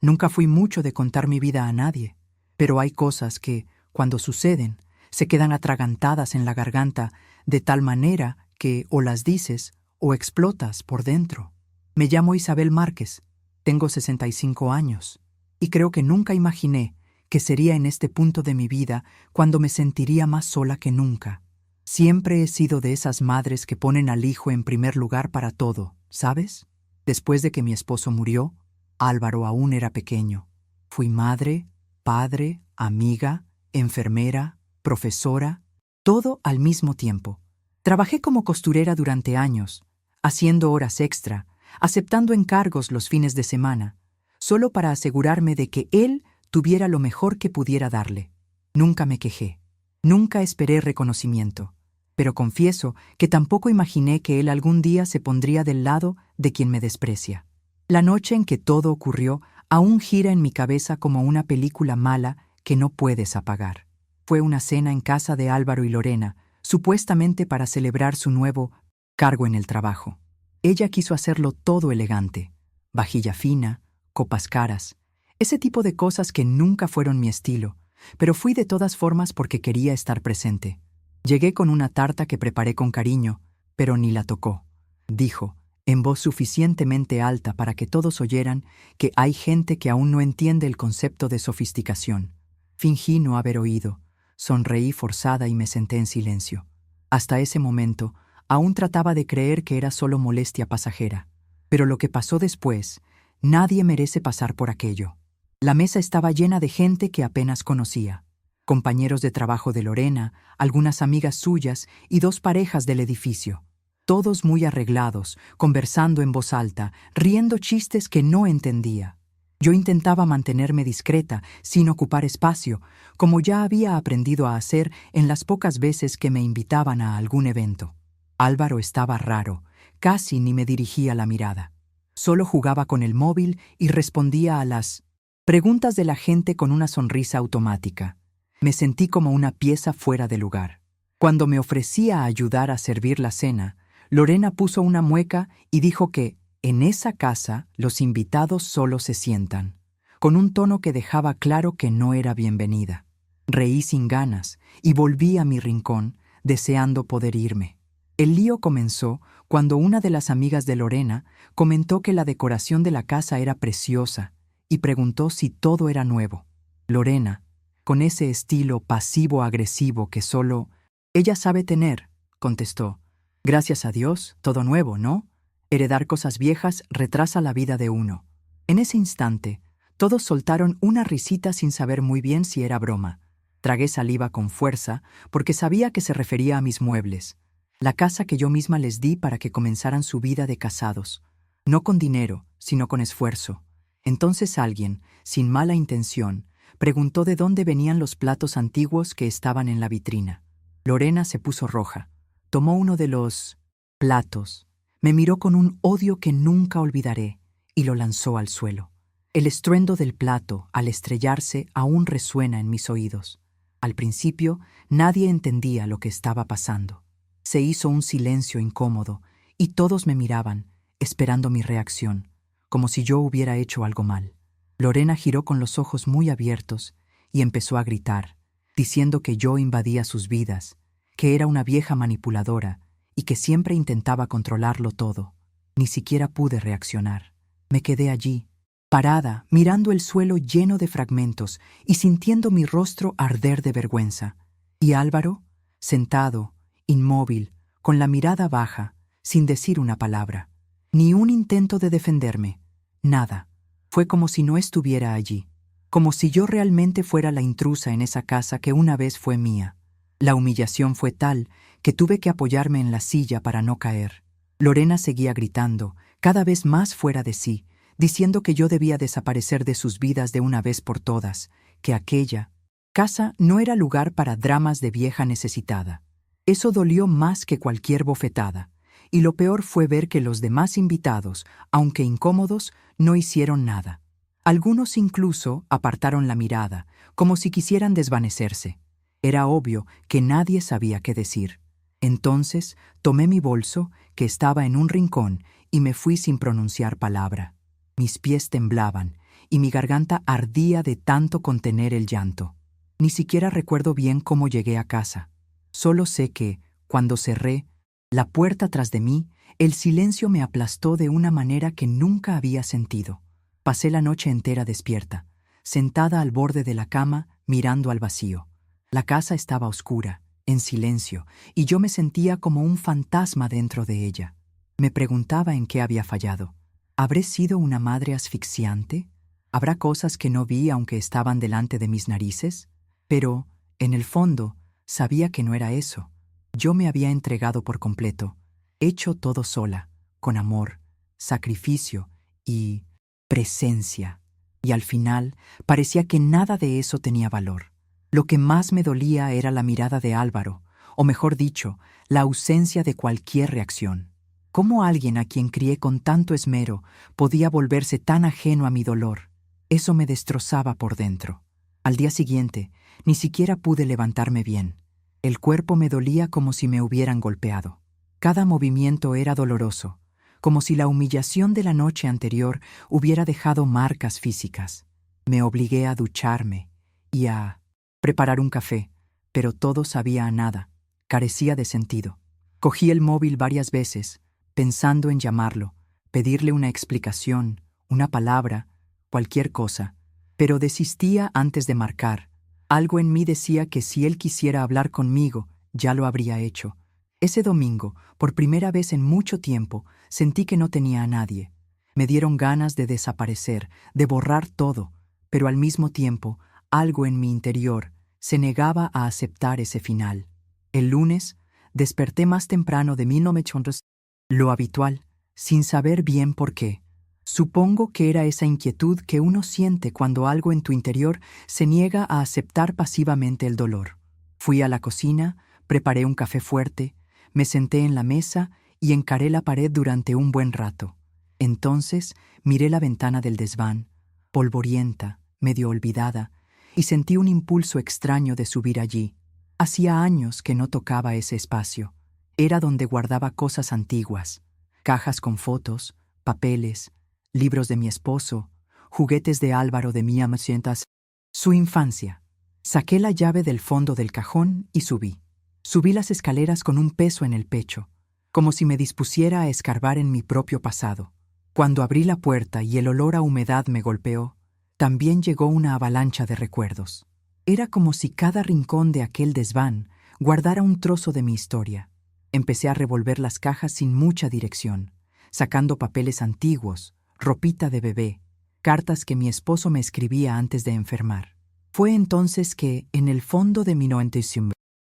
Nunca fui mucho de contar mi vida a nadie, pero hay cosas que, cuando suceden, se quedan atragantadas en la garganta de tal manera que o las dices o explotas por dentro. Me llamo Isabel Márquez, tengo 65 años, y creo que nunca imaginé que sería en este punto de mi vida cuando me sentiría más sola que nunca. Siempre he sido de esas madres que ponen al hijo en primer lugar para todo, ¿sabes? Después de que mi esposo murió, Álvaro aún era pequeño. Fui madre, padre, amiga, enfermera, profesora, todo al mismo tiempo. Trabajé como costurera durante años, haciendo horas extra, aceptando encargos los fines de semana, solo para asegurarme de que él tuviera lo mejor que pudiera darle. Nunca me quejé, nunca esperé reconocimiento, pero confieso que tampoco imaginé que él algún día se pondría del lado de quien me desprecia. La noche en que todo ocurrió aún gira en mi cabeza como una película mala que no puedes apagar. Fue una cena en casa de Álvaro y Lorena, supuestamente para celebrar su nuevo cargo en el trabajo. Ella quiso hacerlo todo elegante, vajilla fina, copas caras, ese tipo de cosas que nunca fueron mi estilo, pero fui de todas formas porque quería estar presente. Llegué con una tarta que preparé con cariño, pero ni la tocó. Dijo, en voz suficientemente alta para que todos oyeran, que hay gente que aún no entiende el concepto de sofisticación. Fingí no haber oído, sonreí forzada y me senté en silencio. Hasta ese momento, aún trataba de creer que era solo molestia pasajera. Pero lo que pasó después, nadie merece pasar por aquello. La mesa estaba llena de gente que apenas conocía. Compañeros de trabajo de Lorena, algunas amigas suyas y 2 parejas del edificio. Todos muy arreglados, conversando en voz alta, riendo chistes que no entendía. Yo intentaba mantenerme discreta, sin ocupar espacio, como ya había aprendido a hacer en las pocas veces que me invitaban a algún evento. Álvaro estaba raro, casi ni me dirigía la mirada. Solo jugaba con el móvil y respondía a las preguntas de la gente con una sonrisa automática. Me sentí como una pieza fuera de lugar. Cuando me ofrecía a ayudar a servir la cena, Lorena puso una mueca y dijo que, en esa casa, los invitados solo se sientan, con un tono que dejaba claro que no era bienvenida. Reí sin ganas y volví a mi rincón, deseando poder irme. El lío comenzó cuando una de las amigas de Lorena comentó que la decoración de la casa era preciosa y preguntó si todo era nuevo. Lorena, con ese estilo pasivo-agresivo que solo ella sabe tener, contestó, «Gracias a Dios, todo nuevo, ¿no? Heredar cosas viejas retrasa la vida de uno». En ese instante, todos soltaron una risita sin saber muy bien si era broma. Tragué saliva con fuerza porque sabía que se refería a mis muebles, la casa que yo misma les di para que comenzaran su vida de casados, no con dinero, sino con esfuerzo. Entonces alguien, sin mala intención, preguntó de dónde venían los platos antiguos que estaban en la vitrina. Lorena se puso roja, tomó uno de los platos, me miró con un odio que nunca olvidaré y lo lanzó al suelo. El estruendo del plato, al estrellarse, aún resuena en mis oídos. Al principio, nadie entendía lo que estaba pasando. Se hizo un silencio incómodo y todos me miraban, esperando mi reacción, como si yo hubiera hecho algo mal. Lorena giró con los ojos muy abiertos y empezó a gritar, diciendo que yo invadía sus vidas, que era una vieja manipuladora y que siempre intentaba controlarlo todo. Ni siquiera pude reaccionar. Me quedé allí, parada, mirando el suelo lleno de fragmentos y sintiendo mi rostro arder de vergüenza. Y Álvaro, sentado, inmóvil, con la mirada baja, sin decir una palabra. Ni un intento de defenderme. Nada. Fue como si no estuviera allí. Como si yo realmente fuera la intrusa en esa casa que una vez fue mía. La humillación fue tal que tuve que apoyarme en la silla para no caer. Lorena seguía gritando, cada vez más fuera de sí, diciendo que yo debía desaparecer de sus vidas de una vez por todas, que aquella casa no era lugar para dramas de vieja necesitada. Eso dolió más que cualquier bofetada, y lo peor fue ver que los demás invitados, aunque incómodos, no hicieron nada. Algunos incluso apartaron la mirada, como si quisieran desvanecerse. Era obvio que nadie sabía qué decir. Entonces tomé mi bolso, que estaba en un rincón, y me fui sin pronunciar palabra. Mis pies temblaban, y mi garganta ardía de tanto contener el llanto. Ni siquiera recuerdo bien cómo llegué a casa. Solo sé que, cuando cerré la puerta tras de mí, el silencio me aplastó de una manera que nunca había sentido. Pasé la noche entera despierta, sentada al borde de la cama, mirando al vacío. La casa estaba oscura, en silencio, y yo me sentía como un fantasma dentro de ella. Me preguntaba en qué había fallado. ¿Habré sido una madre asfixiante? ¿Habrá cosas que no vi aunque estaban delante de mis narices? Pero, en el fondo, sabía que no era eso. Yo me había entregado por completo, hecho todo sola, con amor, sacrificio y presencia. Y al final, parecía que nada de eso tenía valor. Lo que más me dolía era la mirada de Álvaro, o mejor dicho, la ausencia de cualquier reacción. ¿Cómo alguien a quien crié con tanto esmero podía volverse tan ajeno a mi dolor? Eso me destrozaba por dentro. Al día siguiente, ni siquiera pude levantarme bien. El cuerpo me dolía como si me hubieran golpeado. Cada movimiento era doloroso, como si la humillación de la noche anterior hubiera dejado marcas físicas. Me obligué a ducharme y a preparar un café, pero todo sabía a nada, carecía de sentido. Cogí el móvil varias veces, pensando en llamarlo, pedirle una explicación, una palabra, cualquier cosa, pero desistía antes de marcar. Algo en mí decía que si él quisiera hablar conmigo, ya lo habría hecho. Ese domingo, por primera vez en mucho tiempo, sentí que no tenía a nadie. Me dieron ganas de desaparecer, de borrar todo, pero al mismo tiempo, algo en mi interior se negaba a aceptar ese final. El lunes, desperté más temprano de 1900, lo habitual, sin saber bien por qué. Supongo que era esa inquietud que uno siente cuando algo en tu interior se niega a aceptar pasivamente el dolor. Fui a la cocina, preparé un café fuerte, me senté en la mesa y encaré la pared durante un buen rato. Entonces miré la ventana del desván, polvorienta, medio olvidada, y sentí un impulso extraño de subir allí. Hacía años que no tocaba ese espacio. Era donde guardaba cosas antiguas, cajas con fotos, papeles, libros de mi esposo, juguetes de Álvaro de mi amacientas, su infancia. Saqué la llave del fondo del cajón y subí. Subí las escaleras con un peso en el pecho, como si me dispusiera a escarbar en mi propio pasado. Cuando abrí la puerta y el olor a humedad me golpeó, también llegó una avalancha de recuerdos. Era como si cada rincón de aquel desván guardara un trozo de mi historia. Empecé a revolver las cajas sin mucha dirección, sacando papeles antiguos, ropita de bebé, cartas que mi esposo me escribía antes de enfermar. Fue entonces que, en el fondo de mi 95,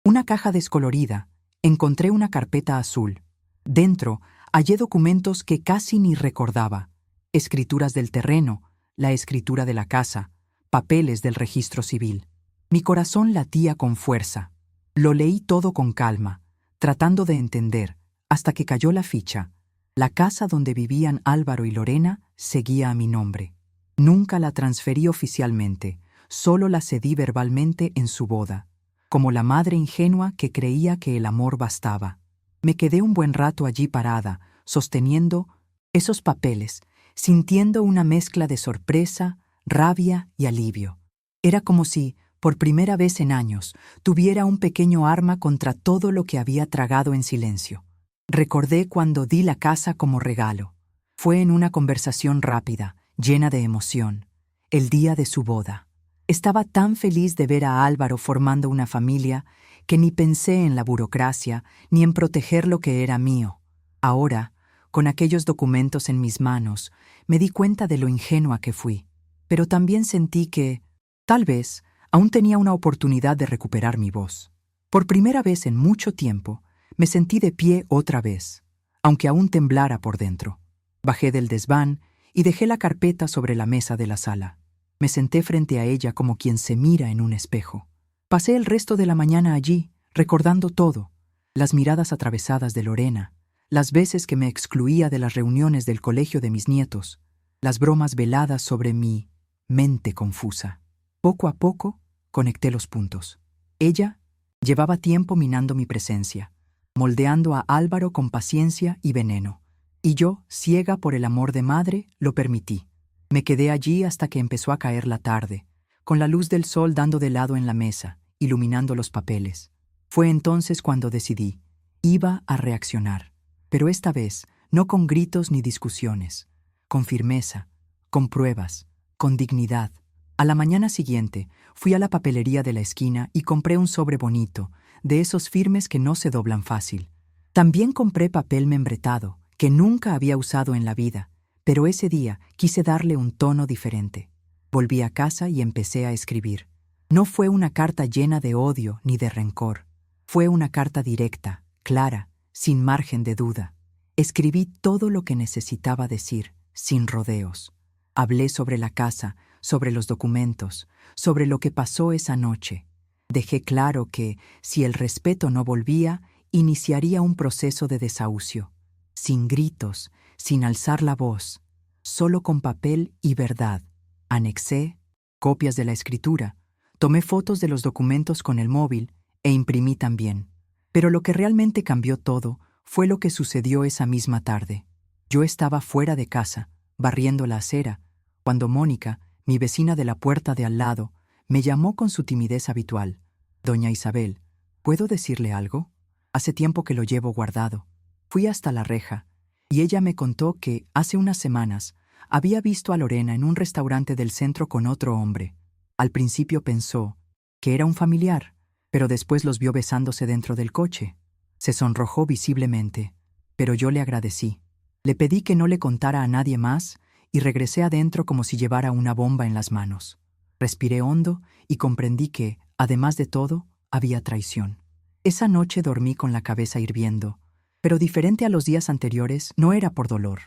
una caja descolorida, encontré una carpeta azul. Dentro hallé documentos que casi ni recordaba, escrituras del terreno, la escritura de la casa, papeles del registro civil. Mi corazón latía con fuerza. Lo leí todo con calma, tratando de entender, hasta que cayó la ficha. La casa donde vivían Álvaro y Lorena seguía a mi nombre. Nunca la transferí oficialmente, solo la cedí verbalmente en su boda, como la madre ingenua que creía que el amor bastaba. Me quedé un buen rato allí parada, sosteniendo esos papeles, sintiendo una mezcla de sorpresa, rabia y alivio. Era como si, por primera vez en años, tuviera un pequeño arma contra todo lo que había tragado en silencio. Recordé cuando di la casa como regalo. Fue en una conversación rápida, llena de emoción, el día de su boda. Estaba tan feliz de ver a Álvaro formando una familia que ni pensé en la burocracia ni en proteger lo que era mío. Ahora, con aquellos documentos en mis manos, me di cuenta de lo ingenua que fui. Pero también sentí que, tal vez, aún tenía una oportunidad de recuperar mi voz. Por primera vez en mucho tiempo, me sentí de pie otra vez, aunque aún temblara por dentro. Bajé del desván y dejé la carpeta sobre la mesa de la sala. Me senté frente a ella como quien se mira en un espejo. Pasé el resto de la mañana allí, recordando todo, las miradas atravesadas de Lorena, las veces que me excluía de las reuniones del colegio de mis nietos, las bromas veladas sobre mi mente confusa. Poco a poco, conecté los puntos. Ella llevaba tiempo minando mi presencia, moldeando a Álvaro con paciencia y veneno, y yo, ciega por el amor de madre, lo permití. Me quedé allí hasta que empezó a caer la tarde, con la luz del sol dando de lado en la mesa, iluminando los papeles. Fue entonces cuando decidí. Iba a reaccionar, pero esta vez no con gritos ni discusiones, con firmeza, con pruebas, con dignidad. A la mañana siguiente fui a la papelería de la esquina y compré un sobre bonito, de esos firmes que no se doblan fácil. También compré papel membretado, que nunca había usado en la vida, pero ese día quise darle un tono diferente. Volví a casa y empecé a escribir. No fue una carta llena de odio ni de rencor. Fue una carta directa, clara, sin margen de duda. Escribí todo lo que necesitaba decir, sin rodeos. Hablé sobre la casa, sobre los documentos, sobre lo que pasó esa noche. Dejé claro que, si el respeto no volvía, iniciaría un proceso de desahucio. Sin gritos, sin alzar la voz, solo con papel y verdad. Anexé copias de la escritura, tomé fotos de los documentos con el móvil e imprimí también. Pero lo que realmente cambió todo fue lo que sucedió esa misma tarde. Yo estaba fuera de casa, barriendo la acera, cuando Mónica, mi vecina de la puerta de al lado, me llamó con su timidez habitual. «Doña Isabel, ¿puedo decirle algo? Hace tiempo que lo llevo guardado». Fui hasta la reja, y ella me contó que, hace unas semanas, había visto a Lorena en un restaurante del centro con otro hombre. Al principio pensó que era un familiar, pero después los vio besándose dentro del coche. Se sonrojó visiblemente, pero yo le agradecí. Le pedí que no le contara a nadie más y regresé adentro como si llevara una bomba en las manos. Respiré hondo y comprendí que, además de todo, había traición. Esa noche dormí con la cabeza hirviendo, pero diferente a los días anteriores, no era por dolor.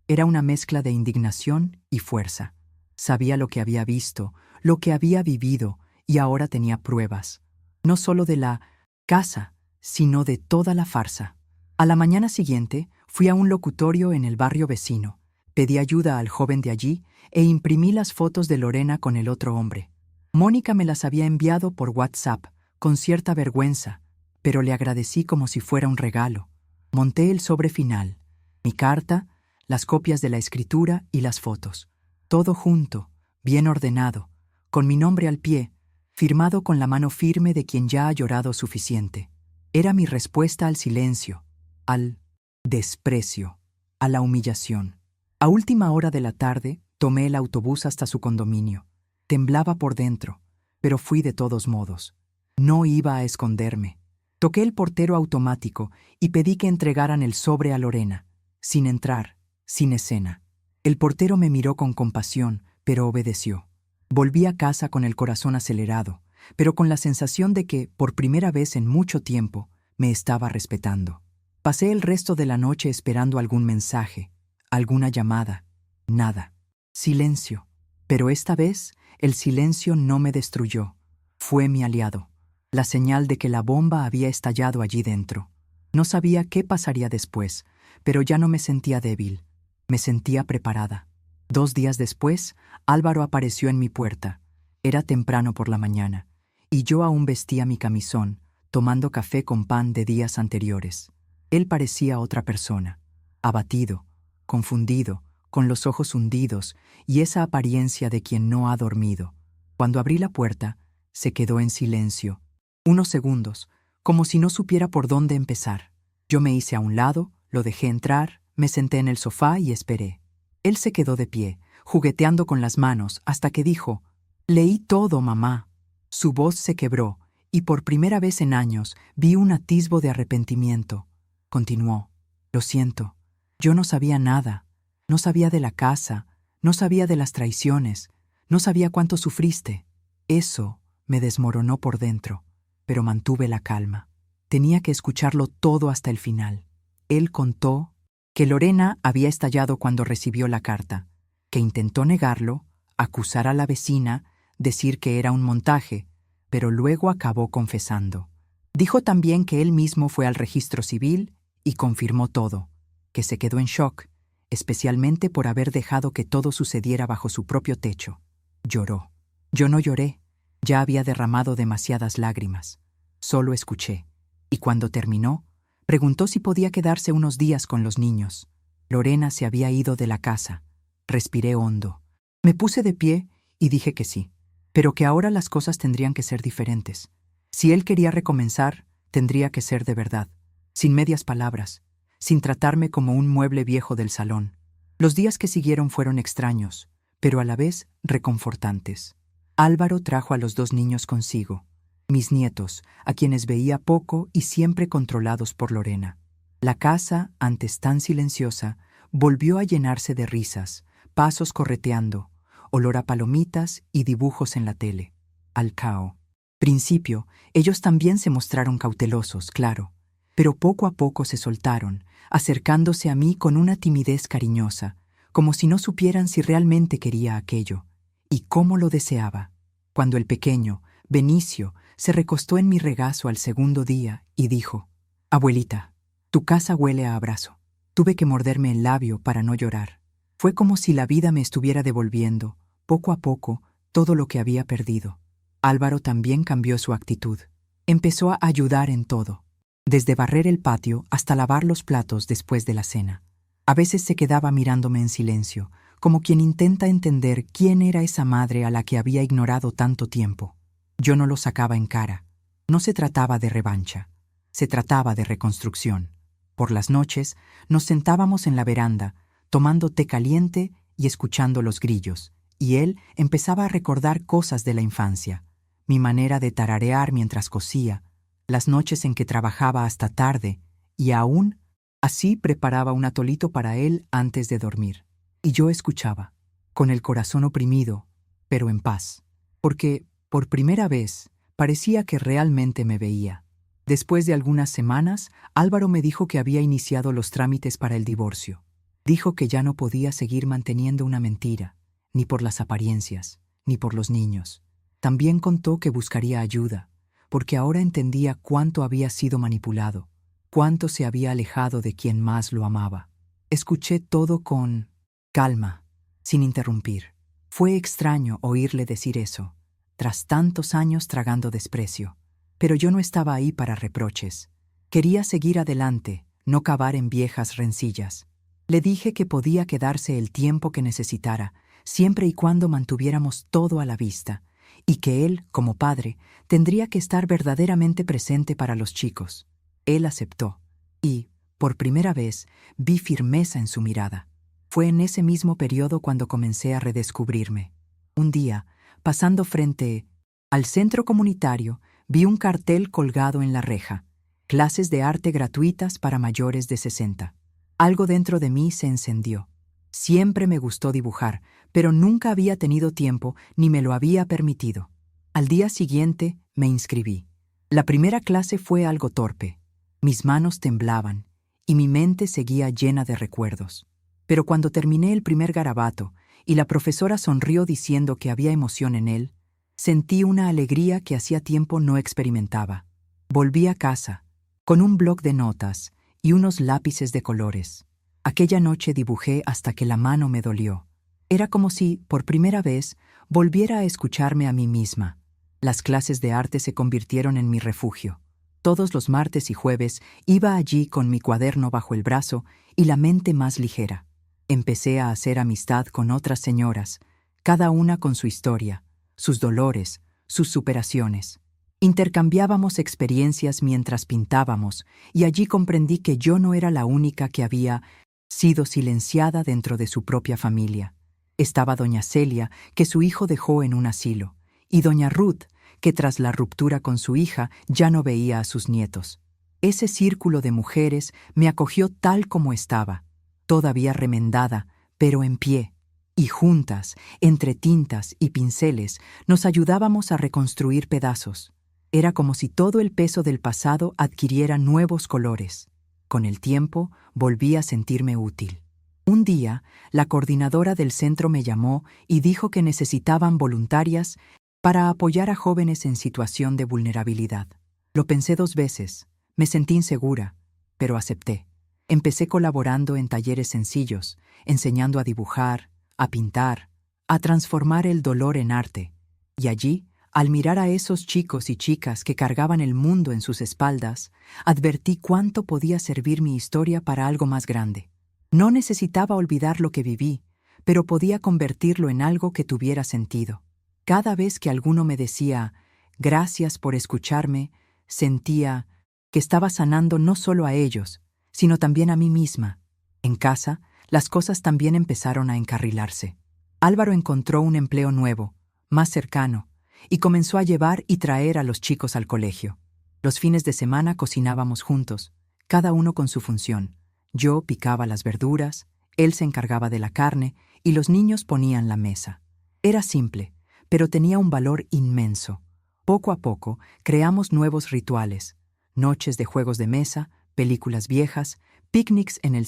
Era una mezcla de indignación y fuerza. Sabía lo que había visto, lo que había vivido, y ahora tenía pruebas. No solo de la casa, sino de toda la farsa. A la mañana siguiente, fui a un locutorio en el barrio vecino. Pedí ayuda al joven de allí e imprimí las fotos de Lorena con el otro hombre. Mónica me las había enviado por WhatsApp, con cierta vergüenza, pero le agradecí como si fuera un regalo. Monté el sobre final, mi carta, las copias de la escritura y las fotos. Todo junto, bien ordenado, con mi nombre al pie, firmado con la mano firme de quien ya ha llorado suficiente. Era mi respuesta al silencio, al desprecio, a la humillación. A última hora de la tarde, tomé el autobús hasta su condominio. Temblaba por dentro, pero fui de todos modos. No iba a esconderme. Toqué el portero automático y pedí que entregaran el sobre a Lorena, sin entrar, sin escena. El portero me miró con compasión, pero obedeció. Volví a casa con el corazón acelerado, pero con la sensación de que, por primera vez en mucho tiempo, me estaba respetando. Pasé el resto de la noche esperando algún mensaje, alguna llamada. Nada. Silencio. Pero esta vez, el silencio no me destruyó. Fue mi aliado. La señal de que la bomba había estallado allí dentro. No sabía qué pasaría después, pero ya no me sentía débil. Me sentía preparada. 2 días después, Álvaro apareció en mi puerta. Era temprano por la mañana, y yo aún vestía mi camisón, tomando café con pan de días anteriores. Él parecía otra persona, abatido, confundido, con los ojos hundidos y esa apariencia de quien no ha dormido. Cuando abrí la puerta, se quedó en silencio. Unos segundos, como si no supiera por dónde empezar. Yo me hice a un lado, lo dejé entrar, me senté en el sofá y esperé. Él se quedó de pie, jugueteando con las manos, hasta que dijo: «Leí todo, mamá». Su voz se quebró, y por primera vez en años vi un atisbo de arrepentimiento. Continuó: «Lo siento, yo no sabía nada. No sabía de la casa, no sabía de las traiciones, no sabía cuánto sufriste. Eso me desmoronó por dentro, pero mantuve la calma. Tenía que escucharlo todo hasta el final». Él contó que Lorena había estallado cuando recibió la carta, que intentó negarlo, acusar a la vecina, decir que era un montaje, pero luego acabó confesando. Dijo también que él mismo fue al registro civil y confirmó todo, que se quedó en shock, especialmente por haber dejado que todo sucediera bajo su propio techo. Lloró. Yo no lloré, ya había derramado demasiadas lágrimas. Solo escuché, y cuando terminó, preguntó si podía quedarse unos días con los niños. Lorena se había ido de la casa. Respiré hondo. Me puse de pie y dije que sí, pero que ahora las cosas tendrían que ser diferentes. Si él quería recomenzar, tendría que ser de verdad, sin medias palabras, sin tratarme como un mueble viejo del salón. Los días que siguieron fueron extraños, pero a la vez reconfortantes. Álvaro trajo a los 2 niños consigo, mis nietos, a quienes veía poco y siempre controlados por Lorena. La casa, antes tan silenciosa, volvió a llenarse de risas, pasos correteando, olor a palomitas y dibujos en la tele. Al cao principio, ellos también se mostraron cautelosos, claro, pero poco a poco se soltaron, acercándose a mí con una timidez cariñosa, como si no supieran si realmente quería aquello, y cómo lo deseaba. Cuando el pequeño, Benicio, se recostó en mi regazo al segundo día y dijo: «Abuelita, tu casa huele a abrazo». Tuve que morderme el labio para no llorar. Fue como si la vida me estuviera devolviendo, poco a poco, todo lo que había perdido. Álvaro también cambió su actitud. Empezó a ayudar en todo, desde barrer el patio hasta lavar los platos después de la cena. A veces se quedaba mirándome en silencio, como quien intenta entender quién era esa madre a la que había ignorado tanto tiempo. Yo no lo sacaba en cara. No se trataba de revancha, se trataba de reconstrucción. Por las noches nos sentábamos en la veranda, tomando té caliente y escuchando los grillos, y él empezaba a recordar cosas de la infancia. Mi manera de tararear mientras cosía, las noches en que trabajaba hasta tarde, y aún así preparaba un atolito para él antes de dormir. Y yo escuchaba, con el corazón oprimido, pero en paz, porque, por primera vez, parecía que realmente me veía. Después de algunas semanas, Álvaro me dijo que había iniciado los trámites para el divorcio. Dijo que ya no podía seguir manteniendo una mentira, ni por las apariencias, ni por los niños. También contó que buscaría ayuda, porque ahora entendía cuánto había sido manipulado, cuánto se había alejado de quien más lo amaba. Escuché todo con calma, sin interrumpir. Fue extraño oírle decir eso, tras tantos años tragando desprecio. Pero yo no estaba ahí para reproches. Quería seguir adelante, no cavar en viejas rencillas. Le dije que podía quedarse el tiempo que necesitara, siempre y cuando mantuviéramos todo a la vista, y que él, como padre, tendría que estar verdaderamente presente para los chicos. Él aceptó, y, por primera vez, vi firmeza en su mirada. Fue en ese mismo periodo cuando comencé a redescubrirme. Un día, pasando frente al centro comunitario, vi un cartel colgado en la reja: clases de arte gratuitas para mayores de 60. Algo dentro de mí se encendió. Siempre me gustó dibujar, pero nunca había tenido tiempo ni me lo había permitido. Al día siguiente me inscribí. La primera clase fue algo torpe. Mis manos temblaban y mi mente seguía llena de recuerdos. Pero cuando terminé el primer garabato y la profesora sonrió diciendo que había emoción en él, sentí una alegría que hacía tiempo no experimentaba. Volví a casa, con un bloc de notas y unos lápices de colores. Aquella noche dibujé hasta que la mano me dolió. Era como si, por primera vez, volviera a escucharme a mí misma. Las clases de arte se convirtieron en mi refugio. Todos los martes y jueves iba allí con mi cuaderno bajo el brazo y la mente más ligera. Empecé a hacer amistad con otras señoras, cada una con su historia, sus dolores, sus superaciones. Intercambiábamos experiencias mientras pintábamos, y allí comprendí que yo no era la única que había sido silenciada dentro de su propia familia. Estaba doña Celia, que su hijo dejó en un asilo, y doña Ruth, que tras la ruptura con su hija ya no veía a sus nietos. Ese círculo de mujeres me acogió tal como estaba, todavía remendada, pero en pie. Y juntas, entre tintas y pinceles, nos ayudábamos a reconstruir pedazos. Era como si todo el peso del pasado adquiriera nuevos colores. Con el tiempo, volví a sentirme útil. Un día, la coordinadora del centro me llamó y dijo que necesitaban voluntarias para apoyar a jóvenes en situación de vulnerabilidad. Lo pensé 2 veces, me sentí insegura, pero acepté. Empecé colaborando en talleres sencillos, enseñando a dibujar, a pintar, a transformar el dolor en arte. Y allí, al mirar a esos chicos y chicas que cargaban el mundo en sus espaldas, advertí cuánto podía servir mi historia para algo más grande. No necesitaba olvidar lo que viví, pero podía convertirlo en algo que tuviera sentido. Cada vez que alguno me decía, gracias por escucharme, sentía que estaba sanando no solo a ellos, sino también a mí misma. En casa, las cosas también empezaron a encarrilarse. Álvaro encontró un empleo nuevo, más cercano, y comenzó a llevar y traer a los chicos al colegio. Los fines de semana cocinábamos juntos, cada uno con su función. Yo picaba las verduras, él se encargaba de la carne y los niños ponían la mesa. Era simple, pero tenía un valor inmenso. Poco a poco creamos nuevos rituales, noches de juegos de mesa, películas viejas, picnics en el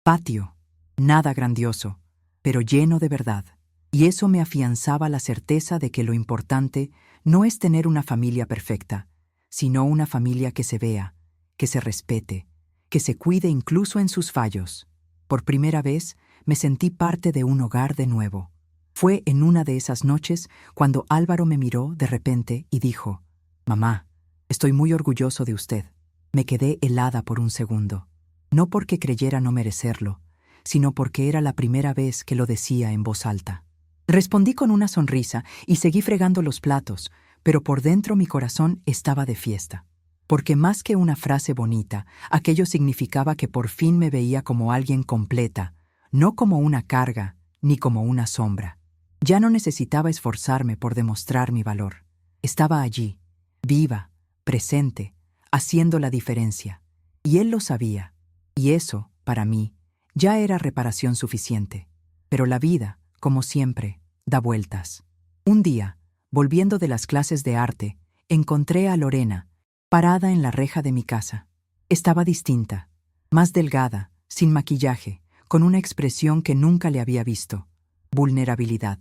patio. Nada grandioso, pero lleno de verdad. Y eso me afianzaba la certeza de que lo importante no es tener una familia perfecta, sino una familia que se vea, que se respete, que se cuide incluso en sus fallos. Por primera vez me sentí parte de un hogar de nuevo. Fue en una de esas noches cuando Álvaro me miró de repente y dijo, «Mamá, estoy muy orgulloso de usted». Me quedé helada por un segundo, no porque creyera no merecerlo, sino porque era la primera vez que lo decía en voz alta. Respondí con una sonrisa y seguí fregando los platos, pero por dentro mi corazón estaba de fiesta. Porque más que una frase bonita, aquello significaba que por fin me veía como alguien completa, no como una carga, ni como una sombra. Ya no necesitaba esforzarme por demostrar mi valor. Estaba allí, viva, presente, haciendo la diferencia. Y él lo sabía. Y eso, para mí, ya era reparación suficiente. Pero la vida, como siempre, da vueltas. Un día, volviendo de las clases de arte, encontré a Lorena, parada en la reja de mi casa. Estaba distinta, más delgada, sin maquillaje, con una expresión que nunca le había visto: vulnerabilidad.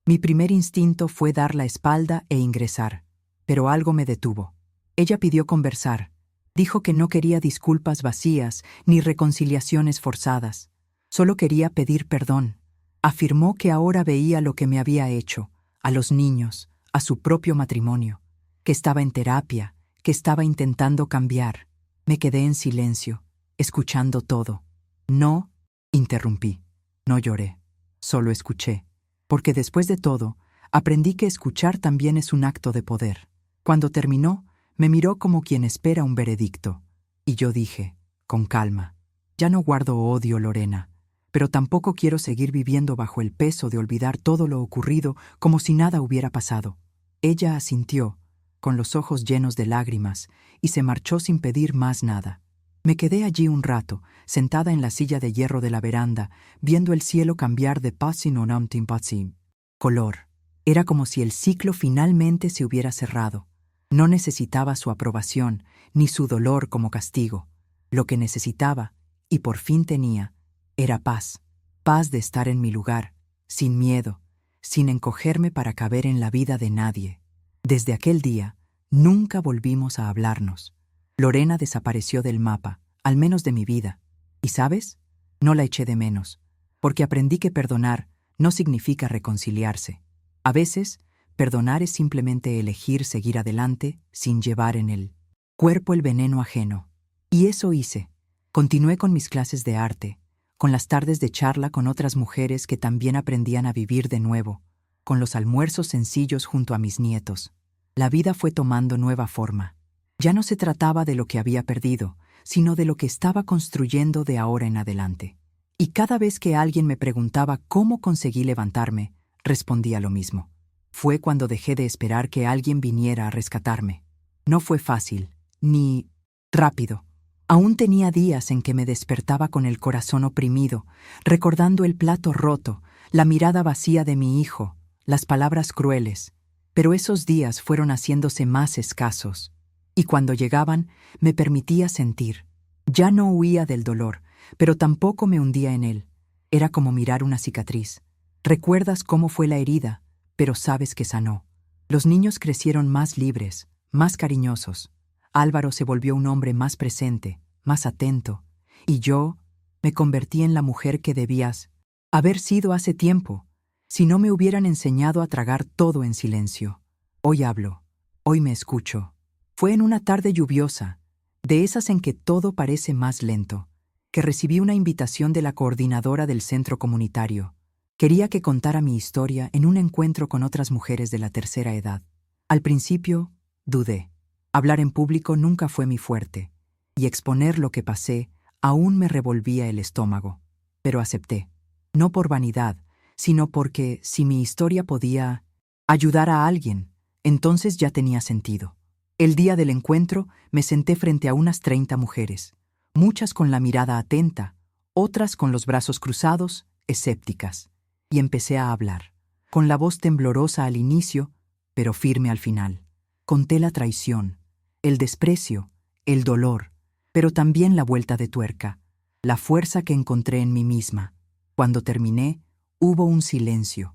Mi primer instinto fue dar la espalda e ingresar, pero algo me detuvo. Ella pidió conversar. Dijo que no quería disculpas vacías ni reconciliaciones forzadas. Solo quería pedir perdón. Afirmó que ahora veía lo que me había hecho, a los niños, a su propio matrimonio, que estaba en terapia, que estaba intentando cambiar. Me quedé en silencio, escuchando todo. No, interrumpí. No lloré, solo escuché. Porque después de todo, aprendí que escuchar también es un acto de poder. Cuando terminó, me miró como quien espera un veredicto. Y yo dije, con calma, ya no guardo odio, Lorena, pero tampoco quiero seguir viviendo bajo el peso de olvidar todo lo ocurrido como si nada hubiera pasado. Ella asintió, con los ojos llenos de lágrimas, y se marchó sin pedir más nada. Me quedé allí un rato, sentada en la silla de hierro de la veranda, viendo el cielo cambiar de color. Era como si el ciclo finalmente se hubiera cerrado. No necesitaba su aprobación, ni su dolor como castigo. Lo que necesitaba, y por fin tenía, era paz. Paz de estar en mi lugar, sin miedo, sin encogerme para caber en la vida de nadie. Desde aquel día, nunca volvimos a hablarnos. Lorena desapareció del mapa, al menos de mi vida. ¿Y sabes? No la eché de menos, porque aprendí que perdonar no significa reconciliarse. A veces, perdonar es simplemente elegir seguir adelante sin llevar en el cuerpo el veneno ajeno. Y eso hice. Continué con mis clases de arte, con las tardes de charla con otras mujeres que también aprendían a vivir de nuevo, con los almuerzos sencillos junto a mis nietos. La vida fue tomando nueva forma. Ya no se trataba de lo que había perdido, sino de lo que estaba construyendo de ahora en adelante. Y cada vez que alguien me preguntaba cómo conseguí levantarme, respondía lo mismo. Fue cuando dejé de esperar que alguien viniera a rescatarme. No fue fácil, ni rápido. Aún tenía días en que me despertaba con el corazón oprimido, recordando el plato roto, la mirada vacía de mi hijo, las palabras crueles. Pero esos días fueron haciéndose más escasos. Y cuando llegaban, me permitía sentir. Ya no huía del dolor, pero tampoco me hundía en él. Era como mirar una cicatriz. Recuerdas cómo fue la herida, pero sabes que sanó. Los niños crecieron más libres, más cariñosos. Álvaro se volvió un hombre más presente, más atento. Y yo me convertí en la mujer que debías haber sido hace tiempo, si no me hubieran enseñado a tragar todo en silencio. Hoy hablo, hoy me escucho. Fue en una tarde lluviosa, de esas en que todo parece más lento. que recibí una invitación de la coordinadora del centro comunitario. Quería que contara mi historia en un encuentro con otras mujeres de la tercera edad. Al principio, dudé. Hablar en público nunca fue mi fuerte, y exponer lo que pasé aún me revolvía el estómago. Pero acepté. No por vanidad, sino porque si mi historia podía ayudar a alguien, entonces ya tenía sentido. El día del encuentro me senté frente a unas 30 mujeres, muchas con la mirada atenta, otras con los brazos cruzados, escépticas, y empecé a hablar, con la voz temblorosa al inicio, pero firme al final. Conté la traición, el desprecio, el dolor, pero también la vuelta de tuerca, la fuerza que encontré en mí misma. Cuando terminé, hubo un silencio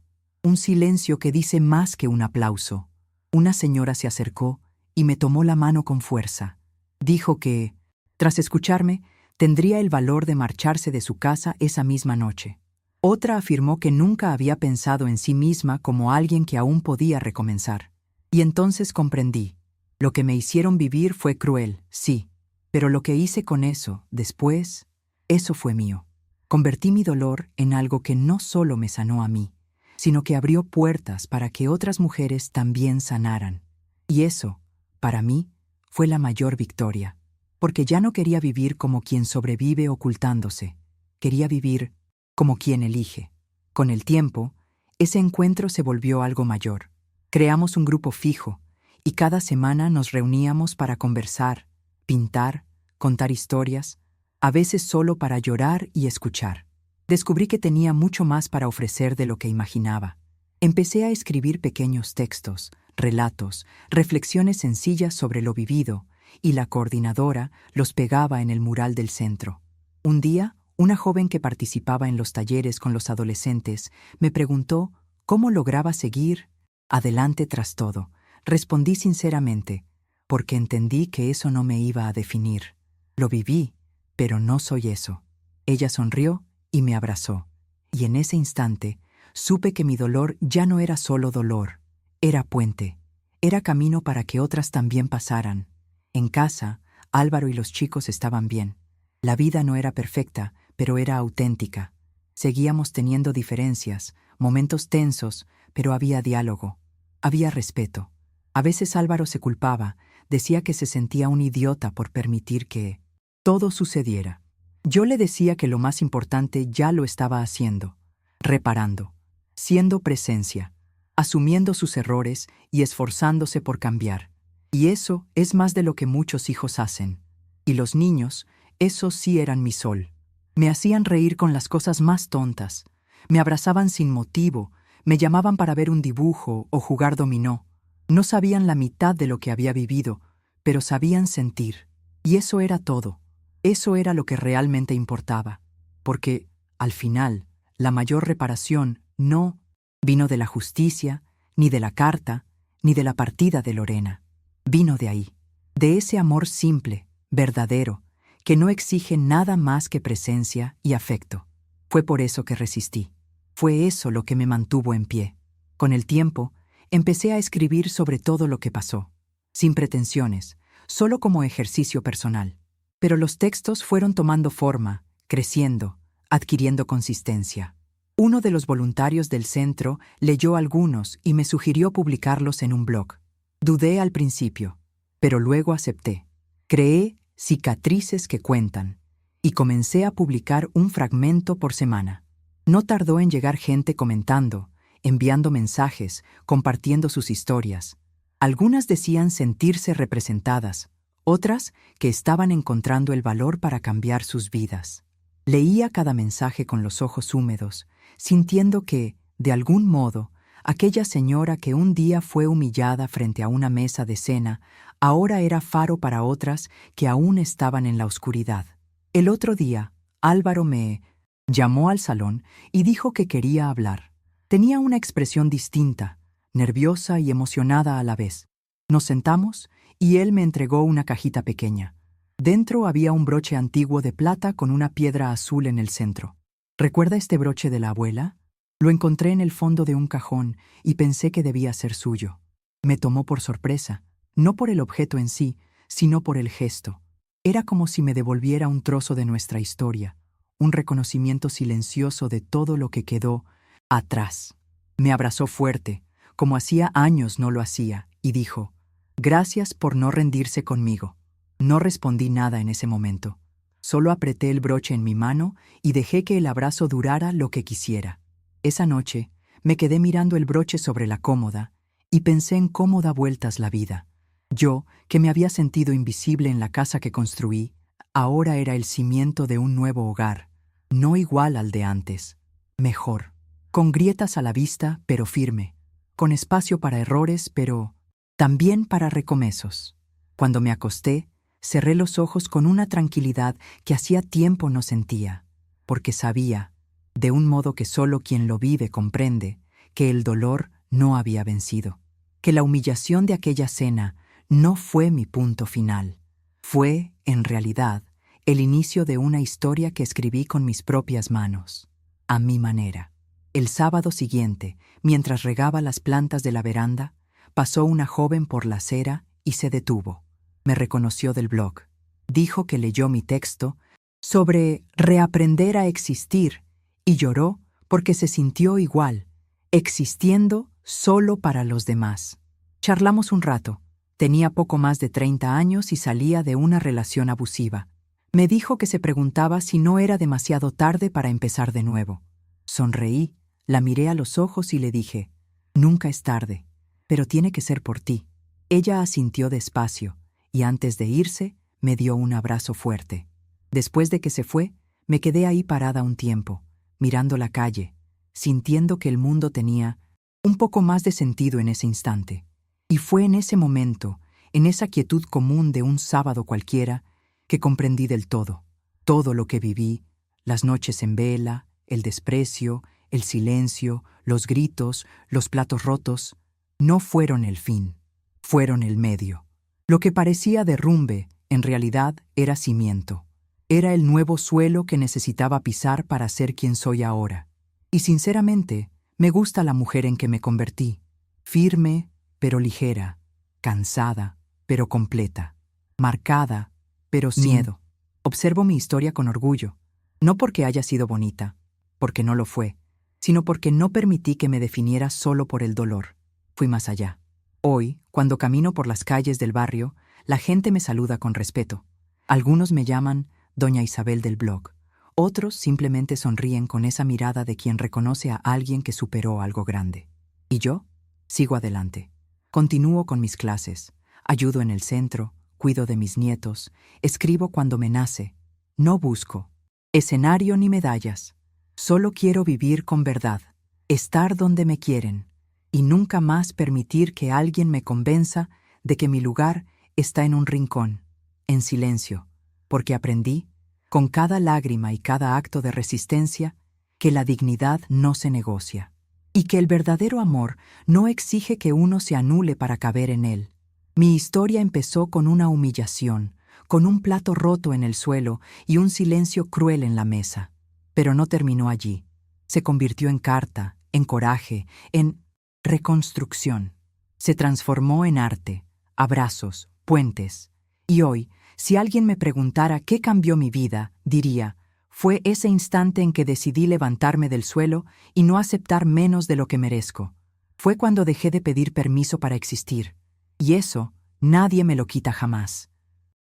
que dice más que un aplauso. Una señora se acercó y me tomó la mano con fuerza. Dijo que, tras escucharme, tendría el valor de marcharse de su casa esa misma noche. Otra afirmó que nunca había pensado en sí misma como alguien que aún podía recomenzar. Y entonces comprendí. Lo que me hicieron vivir fue cruel, sí, pero lo que hice con eso, después, eso fue mío. Convertí mi dolor en algo que no solo me sanó a mí, sino que abrió puertas para que otras mujeres también sanaran. Y eso, para mí, fue la mayor victoria, porque ya no quería vivir como quien sobrevive ocultándose, quería vivir como quien elige. Con el tiempo, ese encuentro se volvió algo mayor. Creamos un grupo fijo, y cada semana nos reuníamos para conversar, pintar, contar historias, a veces solo para llorar y escuchar. Descubrí que tenía mucho más para ofrecer de lo que imaginaba. Empecé a escribir pequeños textos, relatos, reflexiones sencillas sobre lo vivido, y la coordinadora los pegaba en el mural del centro. Un día, una joven que participaba en los talleres con los adolescentes me preguntó cómo lograba seguir adelante tras todo. Respondí sinceramente, porque entendí que eso no me iba a definir. Lo viví, pero no soy eso. Ella sonrió y me abrazó, y en ese instante supe que mi dolor ya no era solo dolor, era puente, era camino para que otras también pasaran. En casa, Álvaro y los chicos estaban bien. La vida no era perfecta, pero era auténtica. Seguíamos teniendo diferencias, momentos tensos, pero había diálogo, había respeto. A veces Álvaro se culpaba, decía que se sentía un idiota por permitir que todo sucediera. Yo le decía que lo más importante ya lo estaba haciendo, reparando, siendo presencia, asumiendo sus errores y esforzándose por cambiar. Y eso es más de lo que muchos hijos hacen. Y los niños, esos sí eran mi sol. Me hacían reír con las cosas más tontas, me abrazaban sin motivo, me llamaban para ver un dibujo o jugar dominó. No sabían la mitad de lo que había vivido, pero sabían sentir. Y eso era todo. Eso era lo que realmente importaba. Porque, al final, la mayor reparación no vino de la justicia, ni de la carta, ni de la partida de Lorena. Vino de ahí, de ese amor simple, verdadero, que no exige nada más que presencia y afecto. Fue por eso que resistí. Fue eso lo que me mantuvo en pie. Con el tiempo, empecé a escribir sobre todo lo que pasó, sin pretensiones, solo como ejercicio personal. Pero los textos fueron tomando forma, creciendo, adquiriendo consistencia. Uno de los voluntarios del centro leyó algunos y me sugirió publicarlos en un blog. Dudé al principio, pero luego acepté. Creé Cicatrices que cuentan y comencé a publicar un fragmento por semana. No tardó en llegar gente comentando, enviando mensajes, compartiendo sus historias. Algunas decían sentirse representadas, otras que estaban encontrando el valor para cambiar sus vidas. Leía cada mensaje con los ojos húmedos, sintiendo que, de algún modo, aquella señora que un día fue humillada frente a una mesa de cena, ahora era faro para otras que aún estaban en la oscuridad. El otro día, Álvaro me llamó al salón y dijo que quería hablar. Tenía una expresión distinta, nerviosa y emocionada a la vez. Nos sentamos y él me entregó una cajita pequeña. Dentro había un broche antiguo de plata con una piedra azul en el centro. ¿Recuerda este broche de la abuela? Lo encontré en el fondo de un cajón y pensé que debía ser suyo. Me tomó por sorpresa, no por el objeto en sí, sino por el gesto. Era como si me devolviera un trozo de nuestra historia, un reconocimiento silencioso de todo lo que quedó atrás. Me abrazó fuerte, como hacía años no lo hacía, y dijo, «Gracias por no rendirse conmigo». No respondí nada en ese momento. Solo apreté el broche en mi mano y dejé que el abrazo durara lo que quisiera. Esa noche me quedé mirando el broche sobre la cómoda y pensé en cómo da vueltas la vida. Yo, que me había sentido invisible en la casa que construí, ahora era el cimiento de un nuevo hogar, no igual al de antes, mejor, con grietas a la vista, pero firme, con espacio para errores, pero también para recomienzos. Cuando me acosté, cerré los ojos con una tranquilidad que hacía tiempo no sentía, porque sabía, de un modo que solo quien lo vive comprende, que el dolor no había vencido, que la humillación de aquella cena no fue mi punto final. Fue, en realidad, el inicio de una historia que escribí con mis propias manos, a mi manera. El sábado siguiente, mientras regaba las plantas de la veranda, pasó una joven por la acera y se detuvo. Me reconoció del blog. Dijo que leyó mi texto sobre reaprender a existir y lloró porque se sintió igual, existiendo solo para los demás. Charlamos un rato. Tenía poco más de 30 años y salía de una relación abusiva. Me dijo que se preguntaba si no era demasiado tarde para empezar de nuevo. Sonreí, la miré a los ojos y le dije, «Nunca es tarde, pero tiene que ser por ti». Ella asintió despacio y antes de irse me dio un abrazo fuerte. Después de que se fue, me quedé ahí parada un tiempo, mirando la calle, sintiendo que el mundo tenía un poco más de sentido en ese instante. Y fue en ese momento, en esa quietud común de un sábado cualquiera, que comprendí del todo lo que viví, las noches en vela, el desprecio, el silencio, los gritos, los platos rotos, no fueron el fin, fueron el medio. Lo que parecía derrumbe, en realidad, era cimiento. Era el nuevo suelo que necesitaba pisar para ser quien soy ahora. Y sinceramente, me gusta la mujer en que me convertí. Firme, pero ligera. Cansada, pero completa. Marcada, pero sin miedo. Observo mi historia con orgullo. No porque haya sido bonita, porque no lo fue, sino porque no permití que me definiera solo por el dolor. Fui más allá. Hoy, cuando camino por las calles del barrio, la gente me saluda con respeto. Algunos me llaman Doña Isabel del blog. Otros simplemente sonríen con esa mirada de quien reconoce a alguien que superó algo grande. Y yo sigo adelante. Continúo con mis clases, ayudo en el centro, cuido de mis nietos, escribo cuando me nace. No busco escenario ni medallas. Solo quiero vivir con verdad, estar donde me quieren, y nunca más permitir que alguien me convenza de que mi lugar está en un rincón, en silencio, porque aprendí, con cada lágrima y cada acto de resistencia, que la dignidad no se negocia, y que el verdadero amor no exige que uno se anule para caber en él. Mi historia empezó con una humillación, con un plato roto en el suelo y un silencio cruel en la mesa. Pero no terminó allí. Se convirtió en carta, en coraje, en reconstrucción. Se transformó en arte, abrazos, puentes. Y hoy, si alguien me preguntara qué cambió mi vida, diría, fue ese instante en que decidí levantarme del suelo y no aceptar menos de lo que merezco. Fue cuando dejé de pedir permiso para existir. Y eso, nadie me lo quita jamás.